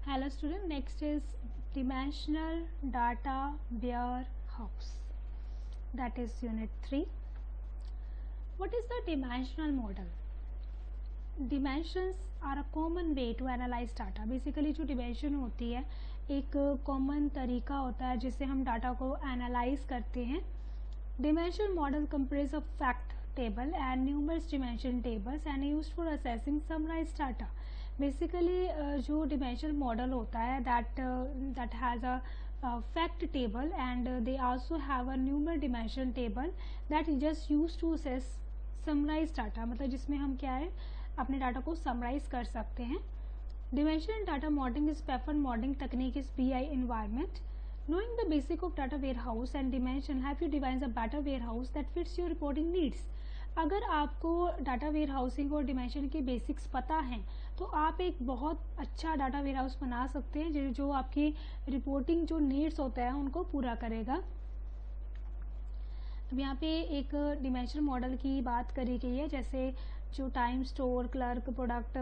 Hello student, next is dimensional data warehouse, that is unit 3. What is the dimensional model? Dimensions are a common way to analyze data. Basically जो dimension होती है एक common तरीका होता है जिससे हम डाटा को analyze करते हैं. Dimension model comprises of fact table and numerous dimension tables and used for assessing summarized data. Basically जो dimension model होता है that has a fact table and they also have a numerous dimension table that is just used to assess summarized data. मतलब जिसमें हम क्या है अपने data को समराइज कर सकते हैं. Dimensional data modeling is preferred modeling technique is BI environment. Knowing the basic of data warehouse and dimension help you devise a better warehouse that fits your reporting needs. अगर आपको data where housing और dimension के basics पता हैं तो आप एक बहुत अच्छा डाटा वेयर हाउस बना सकते हैं जो आपकी रिपोर्टिंग जो नीड्स होता है उनको पूरा करेगा. अब यहाँ पे एक डिमेंशन मॉडल की बात करी गई है, जैसे जो time, store, clerk, product,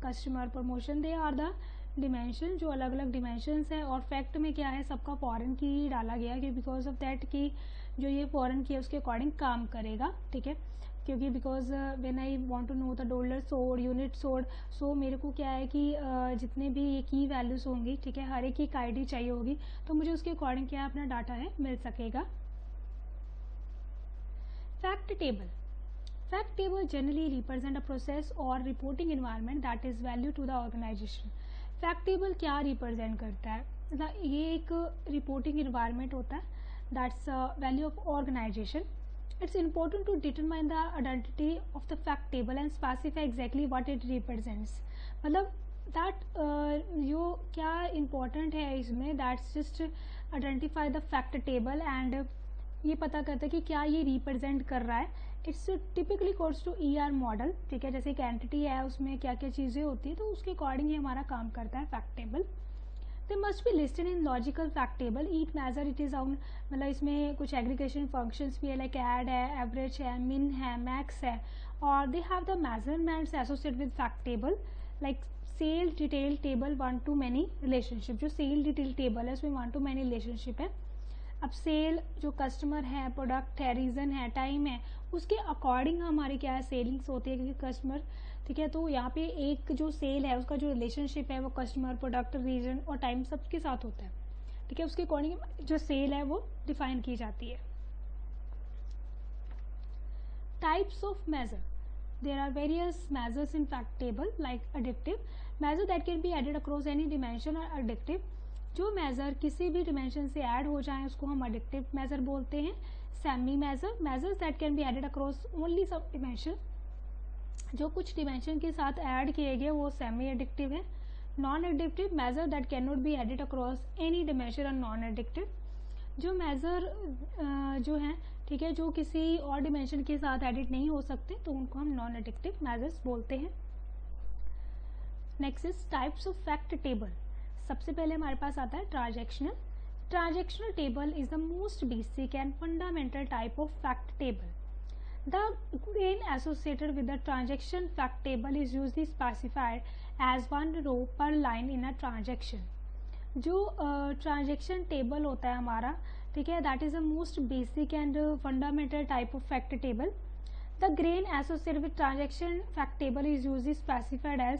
customer, promotion, they are the dimension. जो अलग अलग डिमेंशंस है और फैक्ट में क्या है सबका फॉरेन की डाला गया कि बिकॉज ऑफ दैट कि जो ये फॉरेन की है उसके अकॉर्डिंग काम करेगा. ठीक है, क्योंकि because when I want to know the dollar sold, unit sold, so मेरे को क्या है कि जितने भी ये की वैल्यूज़ होंगी, ठीक है, हर एक की आईडी चाहिए होगी तो मुझे उसके अकॉर्डिंग क्या अपना डाटा है मिल सकेगा. Fact table. Fact table generally represent a process or reporting environment that is value to the organization. Fact table क्या represent करता है? ये एक reporting environment होता है that's value of organization. It's important to determine the identity of the fact table and specify exactly what it represents. मतलब that जो क्या important है इसमें that's just identify the fact table and ये पता करता है कि क्या ये रिप्रेजेंट कर रहा है. It's typically course to ER model. ठीक है, जैसे एक एंटिटी है उसमें क्या क्या चीज़ें होती है तो उसके अकॉर्डिंग ही हमारा काम करता है fact table. They must be listed in logical fact table. Eat measure it is on, मतलब इसमें कुछ एग्रीगेशन फंक्शंस भी है लाइक ऐड है, एवरेज है, मिन है, मैक्स है, और they have the measurements associated with fact table like sale detail table, one to many relationship. जो सेल डिटेल टेबल है उसमें वन टू मैनी रिलेशनशिप है. अब सेल जो कस्टमर है, प्रोडक्ट है, रीज़न है, टाइम है, उसके अकॉर्डिंग हमारी क्या है सेलिंग्स होती है क्योंकि कस्टमर. ठीक है, तो यहाँ पे एक जो सेल है उसका जो रिलेशनशिप है वो कस्टमर, प्रोडक्ट, रीजन और टाइम सबके साथ होता है. ठीक है, उसके अकॉर्डिंग जो सेल है वो डिफाइन की जाती है. Types of measure. There are various measures in fact table like additive measure that can be added across any dimension or additive. जो मेज़र किसी भी डिमेंशन से ऐड हो जाए उसको हम एडिक्टिव मेज़र बोलते हैं. Semi measure, measures that can be added across only some dimension. जो कुछ डिमेंशन के साथ ऐड किए गए वो सेमी एडिक्टिव है. नॉन एडिक्टिव measure that can not be added across any dimension और नॉन एडिक्टिव. जो मेज़र जो हैं, ठीक है, जो किसी और डिमेंशन के साथ एडिट नहीं हो सकते तो उनको हम नॉन एडिक्टिव मेजर्स बोलते हैं. Next is types of fact table. सबसे पहले हमारे पास आता है transactional. Transactional table is the most basic and fundamental type of fact table. The grain associated with the transaction fact table is usually specified as one row per line in a transaction. जो transaction table होता है हमारा, ठीक है, that is the most basic and fundamental type of fact table. The grain associated with transaction fact table is usually specified as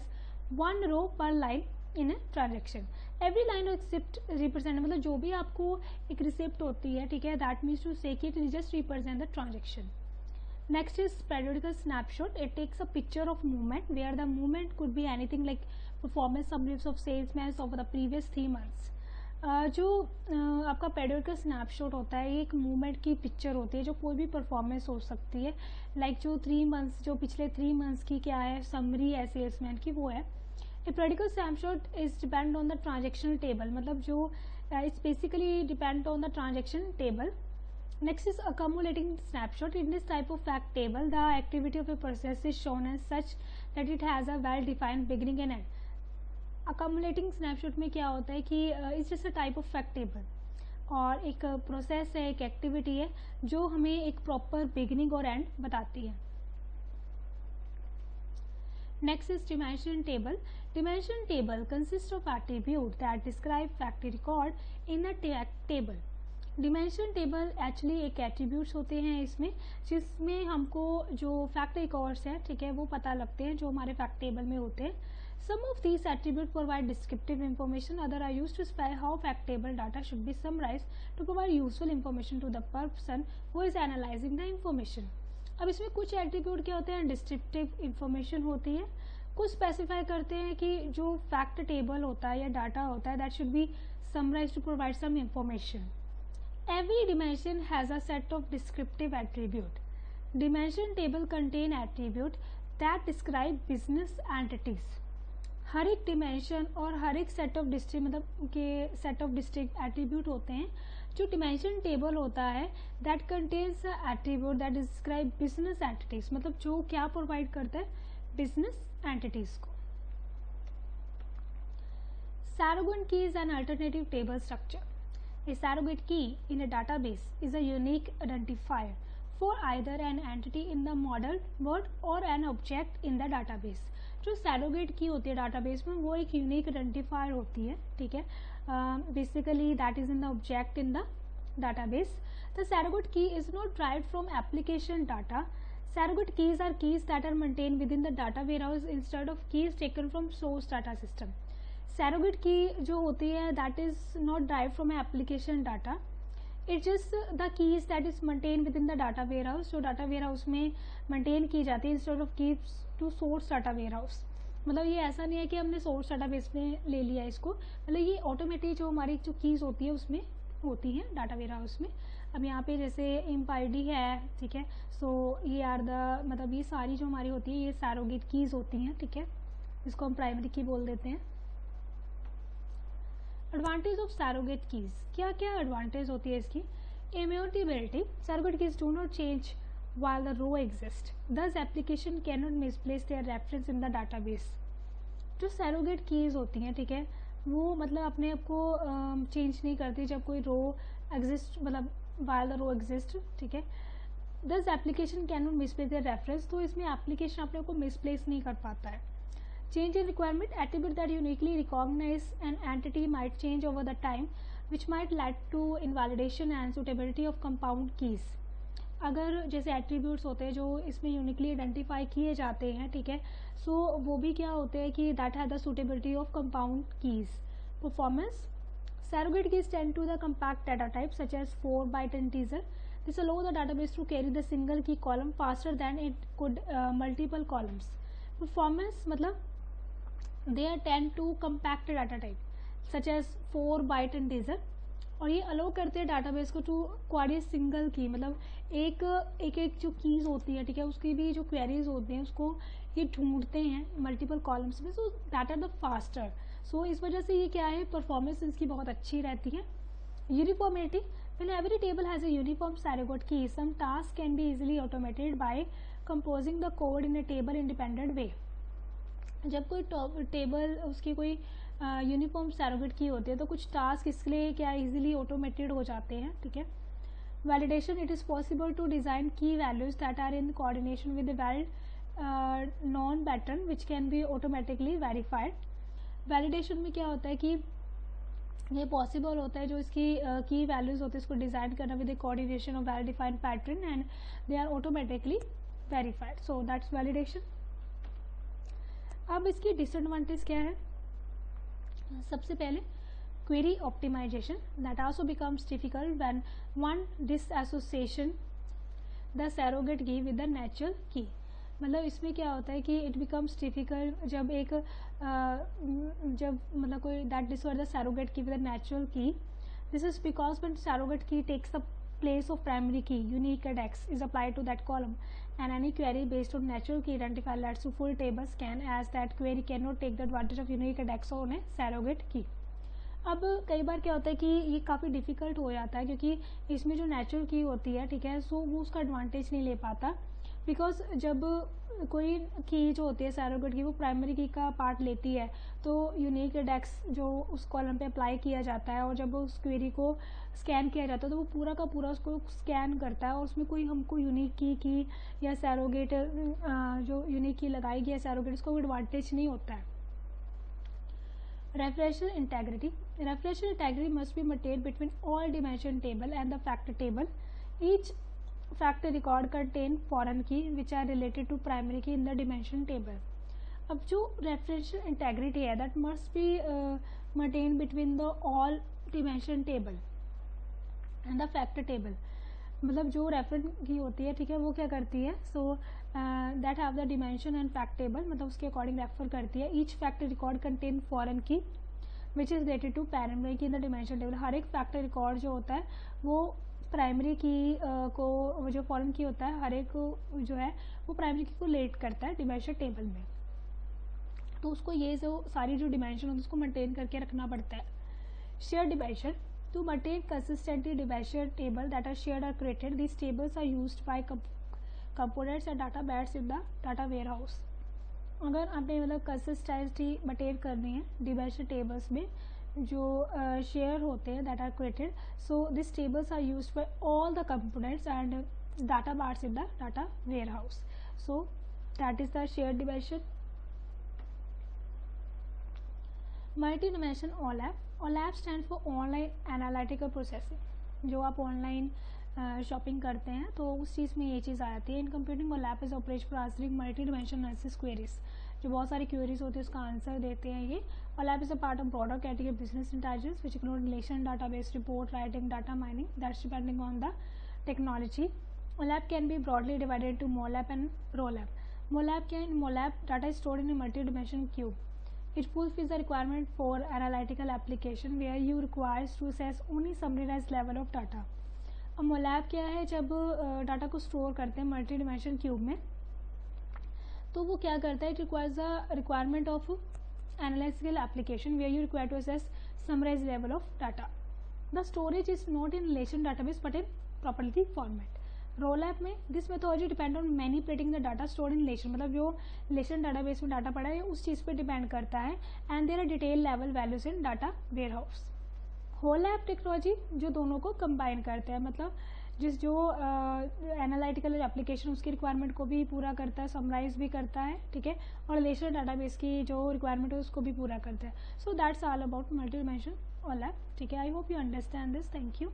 one row per line in a transaction. Every line except represent, मतलब जो भी आपको एक receipt होती है, ठीक है, that means to से कि it just represent the transaction. Next is periodical snapshot. It takes a picture of movement where the movement could be anything like performance summaries of salesmen over the previous 3 months. जो आपका periodical snapshot होता है ये एक movement की picture होती है जो कोई भी परफॉर्मेंस हो सकती है. लाइक जो 3 मंथ्स, जो पिछले 3 मंथ्स की क्या है समरी है सेल्समैन की, वो है. A periodical snapshot is depend on the transactional table, मतलब जो it's basically depend on the transaction table. Next is accumulating snapshot. In this type of fact table, the activity of a process is shown as such that it has a well-defined beginning and end. Accumulating snapshot में क्या होता है कि it's just a type of fact table और एक process है, एक activity है जो हमें एक प्रॉपर बिगिनिंग और एंड बताती है. Next is dimension table. Dimension table consists of attributes that describe fact record in a table. Dimension table actually एक एट्रीब्यूट्स होते हैं इसमें, जिसमें हमको जो फैक्ट रिकॉर्ड्स हैं, ठीक है, वो पता लगते हैं जो हमारे फैक्ट टेबल में होते हैं. Some of these attribute provide descriptive information, other are used to specify how fact table data should be summarised to provide useful information to the person who is analysing the information. अब इसमें कुछ attribute क्या होते हैं, descriptive information होती है, कुछ specify करते हैं कि जो फैक्ट टेबल होता है या डाटा होता है that should be summarised to provide some information. Every dimension has a set of descriptive attribute. Dimension table contain attribute that describe business entities. हर एक डिमेंशन और हर एक सेट ऑफ डिस्ट्रिक्ट मतलब के सेट ऑफ डिस्ट्रिक्ट एट्रीब्यूट होते हैं. जो dimension table होता है that contains attribute that describe business entities, मतलब जो क्या प्रोवाइड करता है, बिजनेस एंटिटीज को. Surrogate key is an alternative table structure. A surrogate key in a database is a unique identifier for either an entity in the model word or an object in the database. जो surrogate key होती है database में वो एक unique identifier होती है, ठीक है. Basically that is in the object in the database. The surrogate key is not derived from application data. Surrogate keys are keys that are maintained within the data warehouse instead of keys taken from source data system. Surrogate की जो होती है that is not derived from application data. It's just the keys that is maintained within the data warehouse, जो data warehouse में maintain की जाती है instead of keys to source data warehouse. मतलब ये ऐसा नहीं है कि हमने source database में ले लिया इसको, मतलब ये automatic जो हमारी जो keys होती है उसमें होती हैं data warehouse में. अब यहाँ पे जैसे imp id है, ठीक है, so ये आर द मतलब ये सारी जो हमारी होती है ये surrogate keys होती हैं, ठीक है, इसको हम primary key बोल देते हैं. एडवांटेज ऑफ सैरोगेट कीज, क्या क्या एडवांटेज होती है इसकी. Immutability, surrogate keys do not change while the row exists, thus application cannot misplace their reference in the database. जो सैरोगेट कीज होती हैं, ठीक है, वो मतलब अपने आप को चेंज नहीं करती जब कोई रो एग्जिस्ट, मतलब while the row exists, ठीक है. thus application cannot misplace their reference, तो इसमें एप्लीकेशन अपने आप को मिसप्लेस नहीं कर पाता है. Change in requirement, attribute that uniquely recognize an entity might change over the time, which might lead to invalidation and suitability of compound keys. अगर जैसे एट्रीब्यूट्स होते हैं जो इसमें यूनिकली आइडेंटिफाई किए जाते हैं, ठीक है, सो वो भी क्या होते हैं कि that have the suitability of compound keys. Performance, surrogate keys tend to the compact data type such as 4-byte integer. This allow the database to carry the single key column faster than it could multiple columns. Performance मतलब they tend to compact data type such as 4-byte integer, और ये अलो करते हैं database को to query single की, मतलब एक जो कीज होती है, ठीक है, उसकी भी जो क्वेरीज होती हैं उसको ये ढूंढते हैं मल्टीपल कॉलम्स में, so that are the faster. So इस वजह से ये क्या है, परफॉर्मेंस इसकी बहुत अच्छी रहती है. Uniformity, when every table has a uniform surrogate key, some tasks can be easily automated by composing the code in a table independent way. जब कोई टेबल उसकी कोई यूनिफॉर्म सैरोगेट की होती है तो कुछ टास्क इसके लिए क्या इजीली ऑटोमेटेड हो जाते हैं, ठीक है. Validation, it is possible to design key values that are in coordination with the well known pattern which can be automatically verified. Validation में क्या होता है कि ये पॉसिबल होता है जो इसकी की वैल्यूज होती है इसको डिज़ाइन करना with the coordination of well defined pattern and they are automatically verified. So that's validation. अब इसकी डिसएडवांटेज क्या है, सबसे पहले query optimization, that also becomes difficult when one disassociation the surrogate key with the natural key. मतलब इसमें क्या होता है कि इट बिकम्स डिफिकल्ट जब एक जब मतलब कोई that disorder the surrogate key with the natural key. This is because when surrogate key takes the place of primary key, unique index is applied to that column, and any query based on natural key identifier leads to full table scan, as that query cannot take the advantage of unique index on a surrogate key. अब कई बार क्या होता है कि ये काफ़ी difficult हो जाता है क्योंकि इसमें जो नेचुरल की होती है, ठीक है, सो वो उसका एडवांटेज नहीं ले पाता, बिकॉज जब कोई की जो होती है सैरोगेट की वो प्राइमरी की का पार्ट लेती है तो यूनिक इंडेक्स जो उस कॉलम पे अप्लाई किया जाता है और जब उस क्वेरी को स्कैन किया जाता है तो वो पूरा का पूरा उसको स्कैन करता है और उसमें कोई हमको यूनिक की या सैरोगेट जो यूनिक की लगाई गई है सैरोगेट उसका कोई एडवांटेज नहीं होता है. Referential integrity. Referential integrity must be maintained between all dimension table and the fact table. Each fact record contain foreign key which are related to primary key in the dimension table. अब जो referential integrity है that must be maintained between the all dimension table and the fact table. मतलब जो reference की होती है, ठीक है, वो क्या करती है, so that have the dimension and fact table, मतलब उसके अकॉर्डिंग रेफर करती है. Each fact record contain foreign key which is related to primary key in the dimension table. हर एक फैक्ट रिकॉर्ड जो होता है वो प्राइमरी की को, जो फॉरेन की होता है, हर एक जो है वो प्राइमरी की को रिलेट करता है डिमेंशन टेबल में. तो उसको ये जो सारी जो डिमेंशन होती है उसको मेंटेन करके रखना पड़ता है. Share dimension. To maintain consistently dimension table that are shared or created, these tables are used by components and data beds in the data warehouse. अगर आपने मतलब कंसिस्टेंसी मेंटेन करनी है डिमेंशन टेबल्स में जो शेयर होते हैं that are created, so this tables are used by all the components and data bars in the data warehouse. So that is the shared dimension. Multi-dimension OLAP. OLAP stands for online analytical processing. जो आप online shopping करते हैं तो उस चीज़ में ये चीज़ आ जाती है. In computing OLAP is operation for answering multi dimension analysis queries. जो बहुत सारी क्वेरीज होती है उसका आंसर देते हैं ये. OLAP is a part of broader category business intelligence which include relation database report writing data mining that's depending on the technology. OLAP can be broadly divided into MOLAP and ROLAP. MOLAP data is stored in a multi-dimensional cube. It fulfills the requirement for analytical application where you requires to access only summarized level of data. अब MOLAP क्या है, जब data को store करते हैं multi dimension cube में तो वो क्या करता है, it requires the requirement of analytical application where you require to access summarise level of data. The storage is not in relation database but in property format. ROLAP में this methodology depend on manipulating the data stored in relation, मतलब जो relation database में data पड़ा है उस चीज़ पे depend करता है. And there are detail level values in data warehouse. HOLAP technology जो दोनों को कंबाइन करते हैं, मतलब जिस जो एनालिटिकल एप्लीकेशन उसकी रिक्वायरमेंट को भी पूरा करता है, समराइज भी करता है, ठीक है, और रिलेशनल डाटाबेस की जो रिक्वायरमेंट है उसको भी पूरा करता है. So that's all about multi dimension HOLAP. ठीक है, I hope you understand this. Thank you.